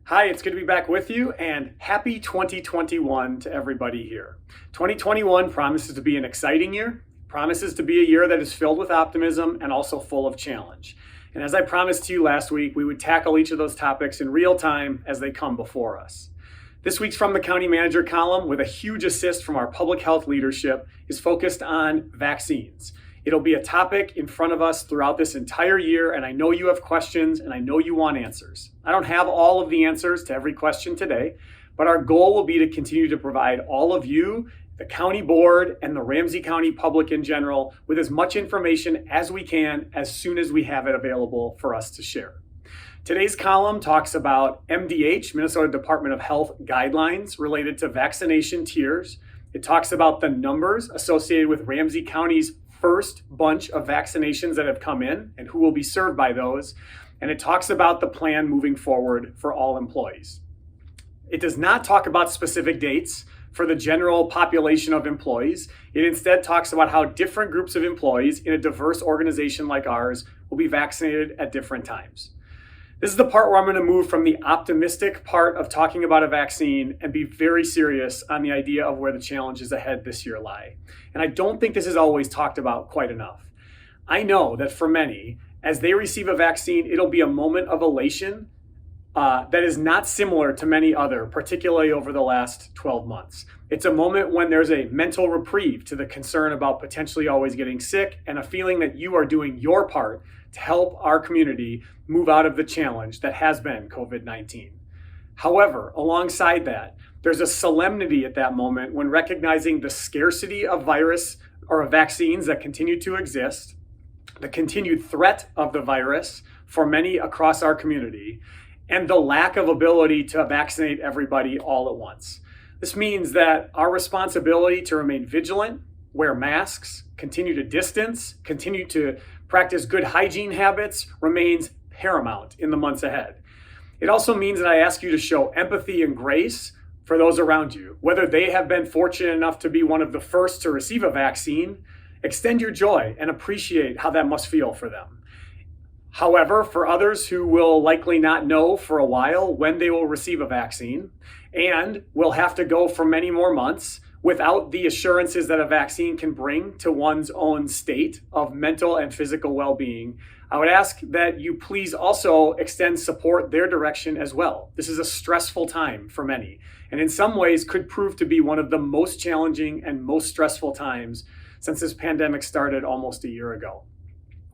Hi, it's good to be back with you, and happy 2021 to everybody here. 2021 promises to be an exciting year, promises to be a year that is filled with optimism and also full of challenge. And as I promised to you last week, we would tackle each of those topics in real time as they come before us. This week's From the County Manager column, with a huge assist from our public health leadership, is focused on vaccines. It'll be a topic in front of us throughout this entire year, and I know you have questions and I know you want answers. I don't have all of the answers to every question today, but our goal will be to continue to provide all of you, the county board, and the Ramsey County public in general with as much information as we can as soon as we have it available for us to share. Today's column talks about MDH, Minnesota Department of Health guidelines related to vaccination tiers. It talks about the numbers associated with Ramsey County's first bunch of vaccinations that have come in and who will be served by those. And it talks about the plan moving forward for all employees. It does not talk about specific dates for the general population of employees. It instead talks about how different groups of employees in a diverse organization like ours will be vaccinated at different times. This is the part where I'm going to move from the optimistic part of talking about a vaccine and be very serious on the idea of where the challenges ahead this year lie. And I don't think this is always talked about quite enough. I know that for many, as they receive a vaccine, it'll be a moment of elation that is not similar to many other, particularly over the last 12 months. It's a moment when there's a mental reprieve to the concern about potentially always getting sick and a feeling that you are doing your part to help our community move out of the challenge that has been COVID-19. However, alongside that, there's a solemnity at that moment when recognizing the scarcity of virus or of vaccines that continue to exist, the continued threat of the virus for many across our community, and the lack of ability to vaccinate everybody all at once. This means that our responsibility to remain vigilant, wear masks, continue to distance, continue to practice good hygiene habits remains paramount in the months ahead. It also means that I ask you to show empathy and grace for those around you. Whether they have been fortunate enough to be one of the first to receive a vaccine, extend your joy and appreciate how that must feel for them. However, for others who will likely not know for a while when they will receive a vaccine and will have to go for many more months without the assurances that a vaccine can bring to one's own state of mental and physical well-being, I would ask that you please also extend support their direction as well. This is a stressful time for many, and in some ways could prove to be one of the most challenging and most stressful times since this pandemic started almost a year ago.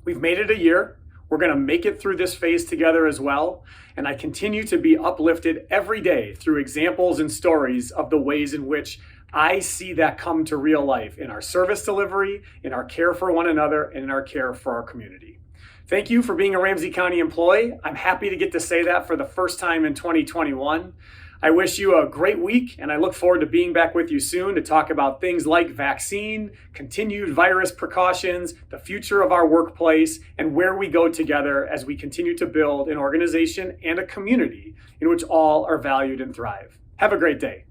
We've made it a year. We're going to make it through this phase together as well. And I continue to be uplifted every day through examples and stories of the ways in which I see that come to real life in our service delivery, in our care for one another, and in our care for our community. Thank you for being a Ramsey County employee. I'm happy to get to say that for the first time in 2021. I wish you a great week, and I look forward to being back with you soon to talk about things like vaccine, continued virus precautions, the future of our workplace, and where we go together as we continue to build an organization and a community in which all are valued and thrive. Have a great day.